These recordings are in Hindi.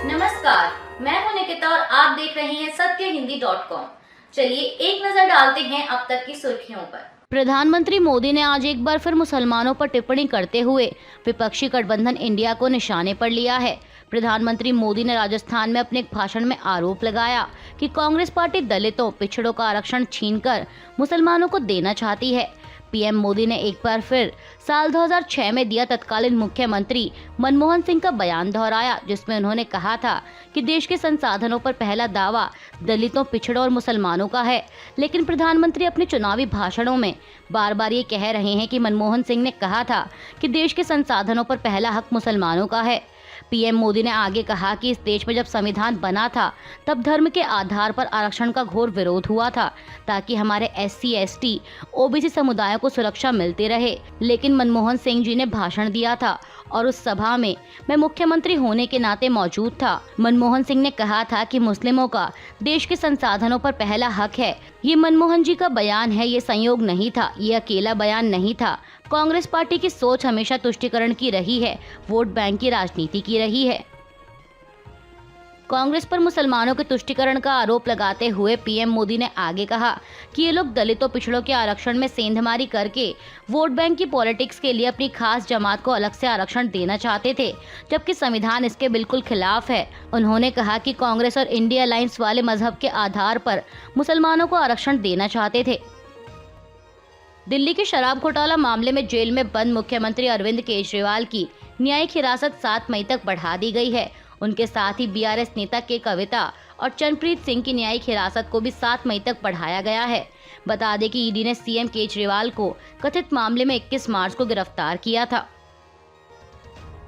नमस्कार, मैं हूं निकिता और आप देख रहे हैं सत्यहिंदी.com। चलिए एक नजर डालते हैं अब तक की सुर्खियों पर। प्रधानमंत्री मोदी ने आज एक बार फिर मुसलमानों पर टिप्पणी करते हुए विपक्षी गठबंधन इंडिया को निशाने पर लिया है। प्रधानमंत्री मोदी ने राजस्थान में अपने एक भाषण में आरोप लगाया कि कांग्रेस पार्टी दलितों, पिछड़ों का आरक्षण छीनकर मुसलमानों को देना चाहती है। पीएम मोदी ने एक बार फिर साल 2006 में दिया तत्कालीन मुख्यमंत्री मनमोहन सिंह का बयान दोहराया, जिसमें उन्होंने कहा था कि देश के संसाधनों पर पहला दावा दलितों, पिछड़ों और मुसलमानों का है। लेकिन प्रधानमंत्री अपने चुनावी भाषणों में बार बार ये कह रहे हैं कि मनमोहन सिंह ने कहा था कि देश के संसाधनों पर पहला हक मुसलमानों का है। पीएम मोदी ने आगे कहा कि इस देश में जब संविधान बना था तब धर्म के आधार पर आरक्षण का घोर विरोध हुआ था ताकि हमारे एससी, एसटी, ओबीसी समुदायों को सुरक्षा मिलती रहे। लेकिन मनमोहन सिंह जी ने भाषण दिया था और उस सभा में मैं मुख्यमंत्री होने के नाते मौजूद था। मनमोहन सिंह ने कहा था कि मुस्लिमों का देश के संसाधनों पर पहला हक है। ये मनमोहन जी का बयान है, ये संयोग नहीं था, ये अकेला बयान नहीं था। कांग्रेस पार्टी की सोच हमेशा तुष्टीकरण की रही है, वोट बैंक की राजनीति की रही है। कांग्रेस पर मुसलमानों के तुष्टीकरण का आरोप लगाते हुए पीएम मोदी ने आगे कहा कि ये लोग दलितों, पिछड़ों के आरक्षण में सेंधमारी करके वोट बैंक की पॉलिटिक्स के लिए अपनी खास जमात को अलग से आरक्षण देना चाहते थे, जबकि संविधान इसके बिल्कुल खिलाफ है। उन्होंने कहा कि कांग्रेस और इंडिया अलायंस वाले मजहब के आधार पर मुसलमानों को आरक्षण देना चाहते थे। दिल्ली के शराब घोटाला मामले में जेल में बंद मुख्यमंत्री अरविंद केजरीवाल की न्यायिक हिरासत 7 मई तक बढ़ा दी गई है। उनके साथ ही बीआरएस नेता के कविता और चरणप्रीत सिंह की न्यायिक हिरासत को भी 7 मई तक बढ़ाया गया है। बता दें कि ईडी ने सीएम केजरीवाल को कथित मामले में 21 मार्च को गिरफ्तार किया था।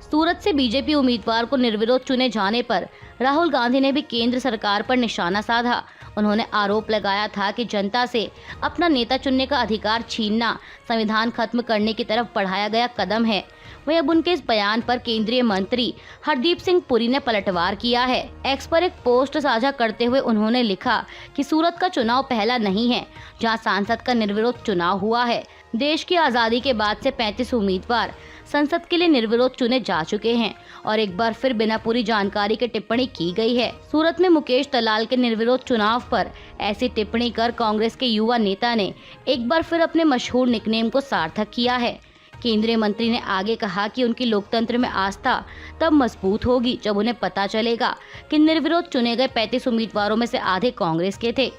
सूरत से बीजेपी उम्मीदवार को निर्विरोध चुने जाने पर राहुल गांधी ने भी केंद्र सरकार पर निशाना साधा। उन्होंने आरोप लगाया था कि जनता से अपना नेता चुनने का अधिकार छीनना संविधान खत्म करने की तरफ बढ़ाया गया कदम है। वहीं अब उनके इस बयान पर केंद्रीय मंत्री हरदीप सिंह पुरी ने पलटवार किया है। एक्स पर एक पोस्ट साझा करते हुए उन्होंने लिखा कि सूरत का चुनाव पहला नहीं है जहां सांसद का निर्विरोध चुनाव हुआ है। देश की आज़ादी के बाद से 35 उम्मीदवार संसद के लिए निर्विरोध चुने जा चुके हैं और एक बार फिर बिना पूरी जानकारी के टिप्पणी की गई है। सूरत में मुकेश दलाल के निर्विरोध चुनाव पर ऐसी टिप्पणी कर कांग्रेस के युवा नेता ने एक बार फिर अपने मशहूर निकनेम को सार्थक किया है। केंद्रीय मंत्री ने आगे कहा कि उनकी लोकतंत्र में आस्था तब मजबूत होगी जब उन्हें पता चलेगा कि निर्विरोध चुने गए 35 उम्मीदवारों में से आधे कांग्रेस के थे।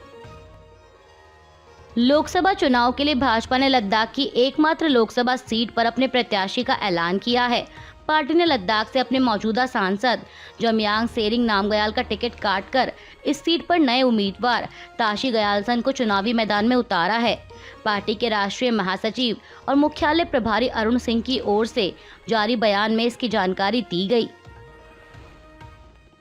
लोकसभा चुनाव के लिए भाजपा ने लद्दाख की एकमात्र लोकसभा सीट पर अपने प्रत्याशी का ऐलान किया है। पार्टी ने लद्दाख से अपने मौजूदा सांसद जमयांग सेरिंग नामग्याल का टिकट काटकर इस सीट पर नए उम्मीदवार ताशी गयाल्सन को चुनावी मैदान में उतारा है। पार्टी के राष्ट्रीय महासचिव और मुख्यालय प्रभारी अरुण सिंह की ओर से जारी बयान में इसकी जानकारी दी गई।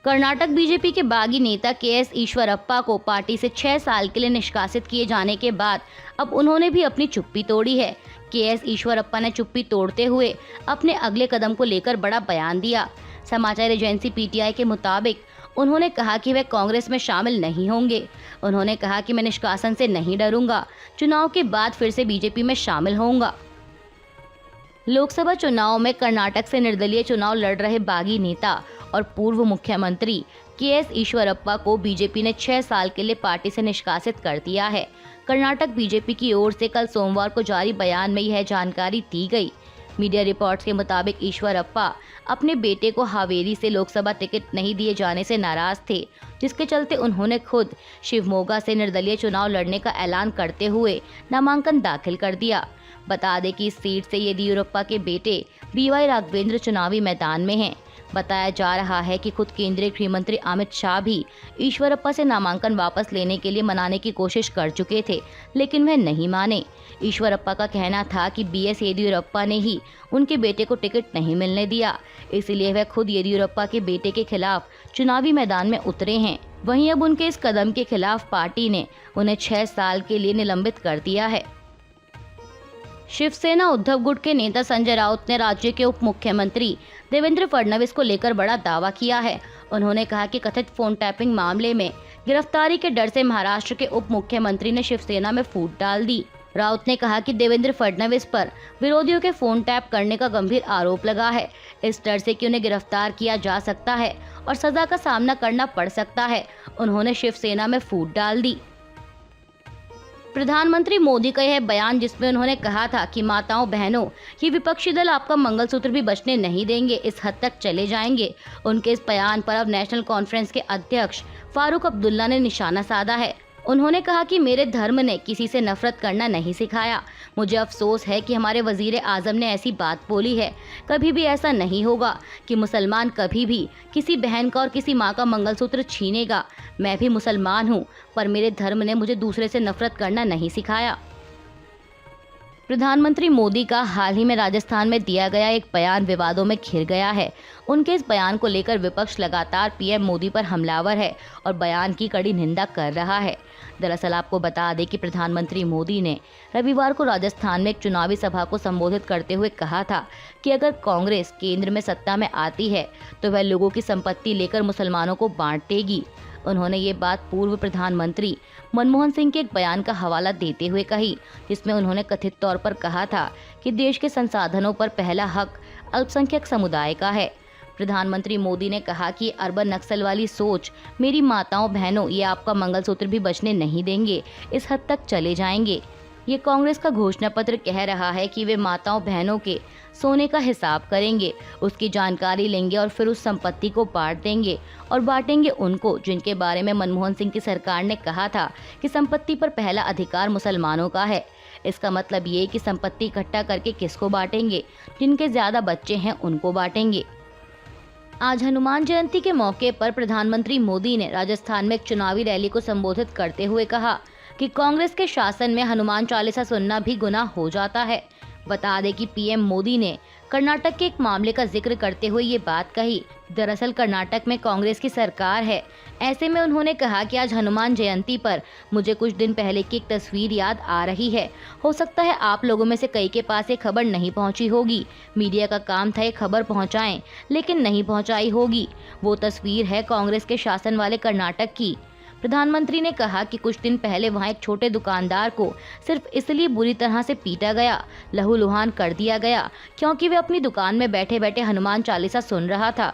कर्नाटक बीजेपी के बागी नेता केएस ईश्वरप्पा को पार्टी से 6 साल के लिए निष्कासित किए जाने के बाद अब उन्होंने भी अपनी चुप्पी तोड़ी है। केएस ईश्वरप्पा ने चुप्पी तोड़ते हुए अपने अगले कदम को लेकर बड़ा बयान दिया। समाचार एजेंसी पीटीआई के मुताबिक उन्होंने कहा कि वे कांग्रेस में शामिल नहीं होंगे। उन्होंने कहा कि मैं निष्कासन से नहीं डरूंगा, चुनाव के बाद फिर से बीजेपी में शामिल होऊंगा। लोकसभा चुनाव में कर्नाटक से निर्दलीय चुनाव लड़ रहे बागी नेता और पूर्व मुख्यमंत्री केएस ईश्वरप्पा को बीजेपी ने 6 साल के लिए पार्टी से निष्कासित कर दिया है। कर्नाटक बीजेपी की ओर से कल सोमवार को जारी बयान में यह जानकारी दी गई। मीडिया रिपोर्ट्स के मुताबिक ईश्वरप्पा अपने बेटे को हावेरी से लोकसभा टिकट नहीं दिए जाने से नाराज थे, जिसके चलते उन्होंने खुद शिवमोगा से निर्दलीय चुनाव लड़ने का ऐलान करते हुए नामांकन दाखिल कर दिया। बता दें कि इस सीट से येदियुरप्पा के बेटे बीवाई राघवेंद्र चुनावी मैदान में हैं। बताया जा रहा है कि खुद केंद्रीय गृह मंत्री अमित शाह भी ईश्वरप्पा से नामांकन वापस लेने के लिए मनाने की कोशिश कर चुके थे, लेकिन वह नहीं माने। ईश्वरप्पा का कहना था कि बीएस येदियुरप्पा ने ही उनके बेटे को टिकट नहीं मिलने दिया, इसलिए वह खुद येदियुरप्पा के बेटे के खिलाफ चुनावी मैदान में उतरे हैं। वहीं अब उनके इस कदम के खिलाफ पार्टी ने उन्हें 6 साल के लिए निलंबित कर दिया है। शिवसेना उद्धव गुट के नेता संजय राउत ने राज्य के उप मुख्यमंत्री देवेंद्र फडणवीस को लेकर बड़ा दावा किया है। उन्होंने कहा कि कथित फोन टैपिंग मामले में गिरफ्तारी के डर से महाराष्ट्र के उप मुख्यमंत्री ने शिवसेना में फूट डाल दी। राउत ने कहा कि देवेंद्र फडणवीस पर विरोधियों के फोन टैप करने का गंभीर आरोप लगा है, इस डर से कि उन्हें गिरफ्तार किया जा सकता है और सजा का सामना करना पड़ सकता है। उन्होंने शिवसेना में फूट डाल दी। प्रधानमंत्री मोदी का यह बयान, जिसमें उन्होंने कहा था कि माताओं बहनों, ये विपक्षी दल आपका मंगलसूत्र भी बचने नहीं देंगे, इस हद तक चले जाएंगे। उनके इस बयान पर अब नेशनल कॉन्फ्रेंस के अध्यक्ष फारूक अब्दुल्ला ने निशाना साधा है। उन्होंने कहा कि मेरे धर्म ने किसी से नफरत करना नहीं सिखाया। मुझे अफसोस है कि हमारे वजीर आजम ने ऐसी बात बोली है। कभी भी ऐसा नहीं होगा कि मुसलमान कभी भी किसी बहन का और किसी माँ का मंगलसूत्र छीनेगा। मैं भी मुसलमान हूँ, पर मेरे धर्म ने मुझे दूसरे से नफरत करना नहीं सिखाया। प्रधानमंत्री मोदी का हाल ही में राजस्थान में दिया गया एक बयान विवादों में घिर गया है। उनके इस बयान को लेकर विपक्ष लगातार पीएम मोदी पर हमलावर है और बयान की कड़ी निंदा कर रहा है। दरअसल आपको बता दें कि प्रधानमंत्री मोदी ने रविवार को राजस्थान में एक चुनावी सभा को संबोधित करते हुए कहा था कि अगर कांग्रेस केंद्र में सत्ता में आती है तो वह लोगों की संपत्ति लेकर मुसलमानों को बांट देगी। उन्होंने ये बात पूर्व प्रधानमंत्री मनमोहन सिंह के एक बयान का हवाला देते हुए कही, जिसमें उन्होंने कथित तौर पर कहा था कि देश के संसाधनों पर पहला हक अल्पसंख्यक समुदाय का है। प्रधानमंत्री मोदी ने कहा कि अर्बन नक्सल वाली सोच, मेरी माताओं बहनों, ये आपका मंगलसूत्र भी बचने नहीं देंगे, इस हद तक चले जाएंगे। ये कांग्रेस का घोषणा पत्र कह रहा है कि वे माताओं बहनों के सोने का हिसाब करेंगे, उसकी जानकारी लेंगे और फिर उस संपत्ति को बांट देंगे और बांटेंगे उनको जिनके बारे में मनमोहन सिंह की सरकार ने कहा था कि संपत्ति पर पहला अधिकार मुसलमानों का है। इसका मतलब ये कि संपत्ति इकट्ठा करके किसको बांटेंगे? जिनके ज्यादा बच्चे हैं उनको बांटेंगे। आज हनुमान जयंती के मौके पर प्रधानमंत्री मोदी ने राजस्थान में एक चुनावी रैली को संबोधित करते हुए कहा कि कांग्रेस के शासन में हनुमान चालीसा सुनना भी गुनाह हो जाता है। बता दें कि पीएम मोदी ने कर्नाटक के एक मामले का जिक्र करते हुए ये बात कही। दरअसल कर्नाटक में कांग्रेस की सरकार है। ऐसे में उन्होंने कहा कि आज हनुमान जयंती पर मुझे कुछ दिन पहले की एक तस्वीर याद आ रही है। हो सकता है आप लोगों में से कई के पास ये खबर नहीं पहुंची होगी। मीडिया का काम था ये खबर पहुंचाएं, लेकिन नहीं पहुंचाई होगी। वो तस्वीर है कांग्रेस के शासन वाले कर्नाटक की। प्रधानमंत्री ने कहा कि कुछ दिन पहले वहां एक छोटे दुकानदार को सिर्फ इसलिए बुरी तरह से पीटा गया, लहूलुहान कर दिया गया, क्योंकि वे अपनी दुकान में बैठे बैठे हनुमान चालीसा सुन रहा था।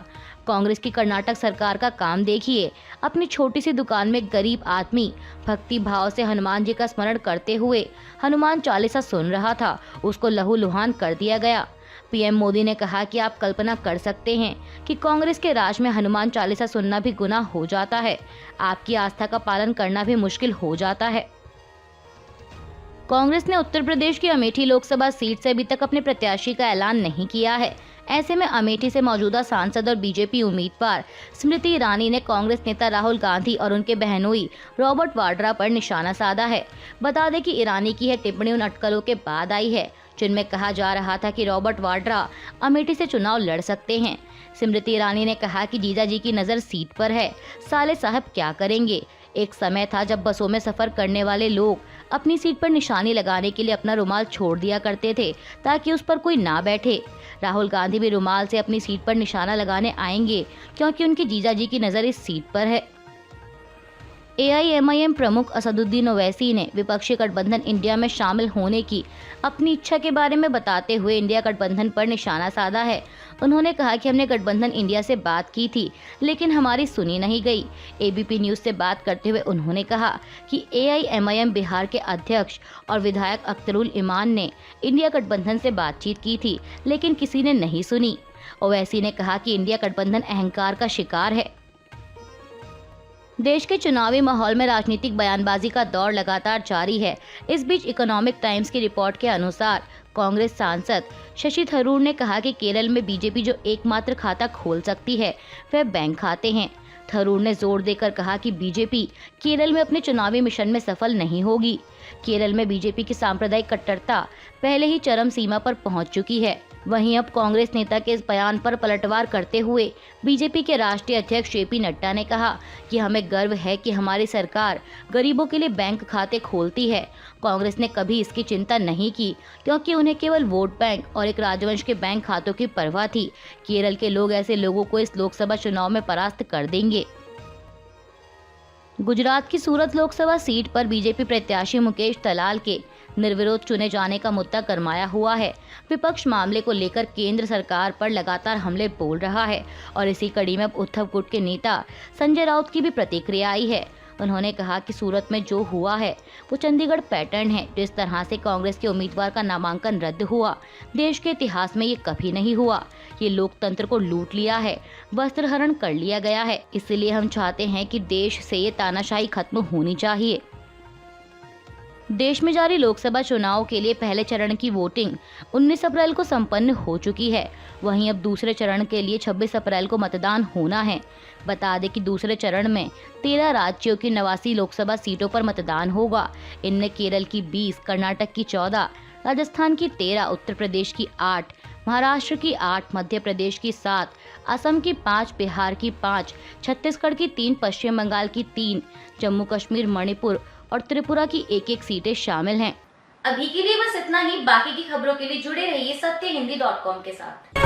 कांग्रेस की कर्नाटक सरकार का काम देखिए। अपनी छोटी सी दुकान में गरीब आदमी भक्ति भाव से हनुमान जी का स्मरण करते हुए हनुमान चालीसा सुन रहा था, उसको लहूलुहान कर दिया गया। पीएम मोदी ने कहा कि आप कल्पना कर सकते हैं कि कांग्रेस के राज में हनुमान चालीसा सुनना भी गुनाह हो जाता है। आपकी आस्था का पालन करना भी मुश्किल हो जाता है। कांग्रेस ने उत्तर प्रदेश की अमेठी लोकसभा सीट से अभी तक अपने प्रत्याशी का ऐलान नहीं किया है। ऐसे में अमेठी से मौजूदा सांसद और बीजेपी उम्मीदवार स्मृति ईरानी ने कांग्रेस नेता राहुल गांधी और उनके बहनोई रॉबर्ट वाड्रा पर निशाना साधा है। बता दें कि ईरानी की यह टिप्पणी उन अटकलों के बाद आई है जिनमें कहा जा रहा था कि रॉबर्ट वाड्रा अमेठी से चुनाव लड़ सकते हैं। स्मृति ईरानी ने कहा कि जीजाजी की नज़र सीट पर है, साले साहब क्या करेंगे। एक समय था जब बसों में सफर करने वाले लोग अपनी सीट पर निशानी लगाने के लिए अपना रुमाल छोड़ दिया करते थे ताकि उस पर कोई ना बैठे। राहुल गांधी भी रुमाल से अपनी सीट पर निशाना लगाने आएंगे क्योंकि उनकी जीजाजी की नज़र इस सीट पर है। AIMIM प्रमुख असदुद्दीन ओवैसी ने विपक्षी गठबंधन इंडिया में शामिल होने की अपनी इच्छा के बारे में बताते हुए इंडिया गठबंधन पर निशाना साधा है। उन्होंने कहा कि हमने गठबंधन इंडिया से बात की थी लेकिन हमारी सुनी नहीं गई। ABP न्यूज़ से बात करते हुए उन्होंने कहा कि AIMIM बिहार के अध्यक्ष और विधायक अख्तरुल इमान ने इंडिया गठबंधन से बातचीत की थी लेकिन किसी ने नहीं सुनी। ओवैसी ने कहा कि इंडिया गठबंधन अहंकार का शिकार है। देश के चुनावी माहौल में राजनीतिक बयानबाजी का दौर लगातार जारी है। इस बीच इकोनॉमिक टाइम्स की रिपोर्ट के अनुसार कांग्रेस सांसद शशि थरूर ने कहा कि केरल में बीजेपी जो एकमात्र खाता खोल सकती है वह बैंक खाते हैं। थरूर ने जोर देकर कहा कि बीजेपी केरल में अपने चुनावी मिशन में सफल नहीं होगी। केरल में बीजेपी की सांप्रदायिक कट्टरता पहले ही चरम सीमा पर पहुंच चुकी है। वहीं अब कांग्रेस नेता के इस बयान पर पलटवार करते हुए बीजेपी के राष्ट्रीय अध्यक्ष JP नड्डा ने कहा कि हमें गर्व है कि हमारी सरकार गरीबों के लिए बैंक खाते खोलती है। कांग्रेस ने कभी इसकी चिंता नहीं की क्योंकि उन्हें केवल वोट बैंक और एक राजवंश के बैंक खातों की परवाह थी। केरल के लोग ऐसे लोगों को इस लोकसभा चुनाव में परास्त कर देंगे। गुजरात की सूरत लोकसभा सीट पर बीजेपी प्रत्याशी मुकेश दलाल के निर्विरोध चुने जाने का मुद्दा गरमाया हुआ है। विपक्ष मामले को लेकर केंद्र सरकार पर लगातार हमले बोल रहा है और इसी कड़ी में अब उद्धव गुट के नेता संजय राउत की भी प्रतिक्रिया आई है। उन्होंने कहा कि सूरत में जो हुआ है वो चंडीगढ़ पैटर्न है। जिस तरह से कांग्रेस के उम्मीदवार का नामांकन रद्द हुआ, देश के इतिहास में ये कभी नहीं हुआ। ये लोकतंत्र को लूट लिया है, वस्त्रहरण कर लिया गया है। इसलिए हम चाहते हैं कि देश से ये तानाशाही खत्म होनी चाहिए। देश में जारी लोकसभा चुनाव के लिए पहले चरण की वोटिंग 19 अप्रैल को संपन्न हो चुकी है। वहीं अब दूसरे चरण के लिए 26 अप्रैल को मतदान होना है। बता दें कि दूसरे चरण में 13 राज्यों की 89 लोकसभा सीटों पर मतदान होगा। इनमें केरल की 20, कर्नाटक की 14, राजस्थान की 13, उत्तर प्रदेश की 8, महाराष्ट्र की 8, मध्य प्रदेश की 7, असम की 5, बिहार की 5, छत्तीसगढ़ की 3, पश्चिम बंगाल की 3, जम्मू कश्मीर, मणिपुर और त्रिपुरा की 1-1 सीटें शामिल हैं। अभी के लिए बस इतना ही। बाकी की खबरों के लिए जुड़े रहिए सत्यहिंदी.com के साथ।